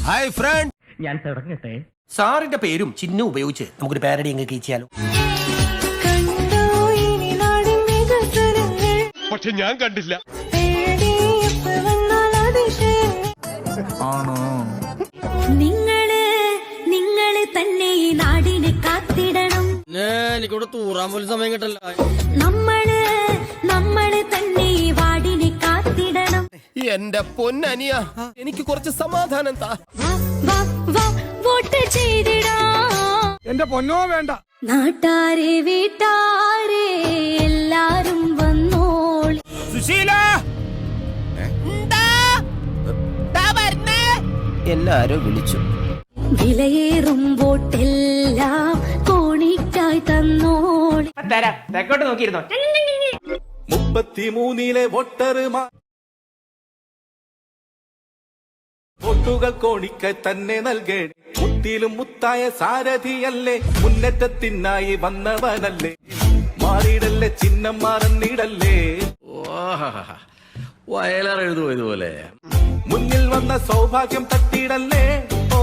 Hi front, ഞാൻ തുടങ്ങട്ടെ. സാറിന്റെ പേരും ചിഹ്നം ഉപയോഗിച്ച് നമുക്കൊരു പാരഡി അങ്ങ് കീച്ചിയാലോ? പക്ഷെ ഞാൻ കണ്ടില്ല. ആണോ? നിങ്ങള് തന്നെ ഈ നാടിനെ കാത്തിടണം. എനിക്കിവിടെ തൂറാൻ പോലും സമയം കിട്ടല്ല. നമ്മള് തന്നെ ഈ വാടിനെ കാത്തിടണം. എന്റെ പൊന്നനിയ, എനിക്ക് കുറച്ച് സമാധാനം താ. വോട്ട് ചെയ്തിടാം. എന്റെ പൊന്നോ വേണ്ട. നാട്ടാരെ വീട്ടാരെ എല്ലാരും വന്നോളി. സുശീല, എല്ലാരും വിളിച്ചു. വിലയേറും വോട്ടെല്ലാം കോണിക്കായി തന്നോളി. തെക്കോട്ട് നോക്കിയിരുന്നോ? 33 വോട്ടർമാർ വോട്ടുകൾ കോണിക്കായി തന്നെ നൽകേണ്ടി. മുത്തിലും മുത്തായ സാരഥിയല്ലേ, മുന്നേറ്റത്തിനായി വന്നവനല്ലേ. മാറിയിടല്ലേ, ചിഹ്നം മാറുന്നിടല്ലേ. വയലാർ എഴുതുമോ ഇതുപോലെ? മുന്നിൽ വന്ന സൗഭാഗ്യം തട്ടിയിടല്ലേ. ഓ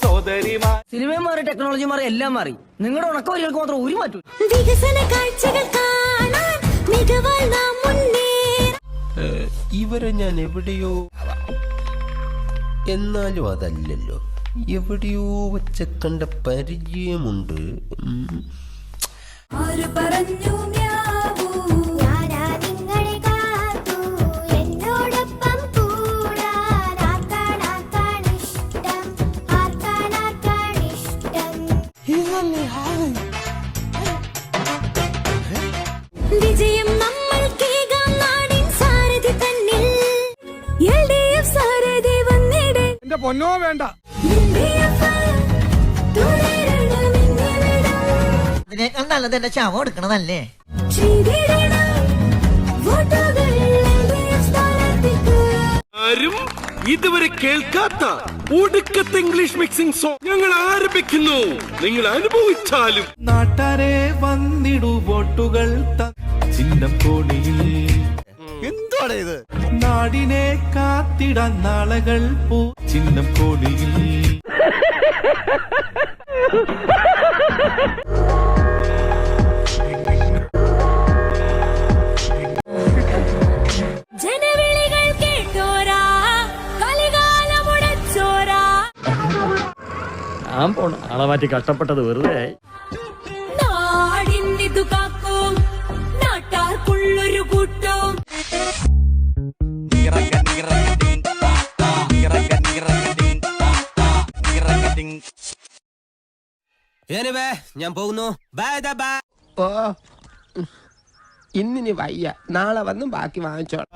സോദരിമാർ, സിനിമയും മാറി, ടെക്നോളജി മാറി, എല്ലാം മാറി. നിങ്ങളുടെ ഉണക്കവരികൾക്ക് മാത്രം ഒരു മാറ്റം. വികസന കാഴ്ചകൾ കാണാൻ മികവാൽ നാം മുന്നേറാം. ഇവരെ ഞാൻ എവിടെയോ, എന്നാലും അതല്ലല്ലോ, എവിടെയോ വെച്ച കണ്ട പരിചയമുണ്ട്. ആര് പറഞ്ഞു മ്യാവൂ? ഞാനാ നിങ്ങളെ കാത്തു എന്നോടൊപ്പം കൂടാൻ. ആർക്കാണ് ഇഷ്ടം, ആർക്കാണ് ഇഷ്ടം. വിജയം നമ്മൾക്കേകാം നാടിൻ സാരഥി തന്നിൽ. LDF സാരഥി വന്നിടേ. എന്റെ പൊന്നോ വേണ്ട. അതിനേക്കാൾ നല്ലത് എന്റെ ശവം എടുക്കണതല്ലേ? ആരും ഇതുവരെ കേൾക്കാത്ത ഒടുക്കത്തെ ഇംഗ്ലീഷ് മിക്സിംഗ് സോങ് ഞങ്ങൾ ആരംഭിക്കുന്നു. നിങ്ങൾ അനുഭവിച്ചാലും. നാട്ടാരെ വന്നിടു വോട്ടുകൾ ചിഹ്നം കോണിയിൽ. എന്താണ് ഇത്? നാടിനെ കാത്തിടാൻ നാളകൾ പോ ചിഹ്നം കോണിയിൽ. ജനവിളികൾ കേട്ടോരാ, കലികാലമുടച്ചോരാ. ഞാൻ പോണ ആളെ മാറ്റി കഷ്ടപ്പെട്ടത് വെറുതെ. നാടിന്നിതു കാക്കും നാട്ടാർക്കുള്ളൊരു കൂട്ടം. ഞാൻ പോകുന്നു. ഓ, ഇന്നിനി വയ്യ, നാളെ വന്നും ബാക്കി വാങ്ങിച്ചോളാം.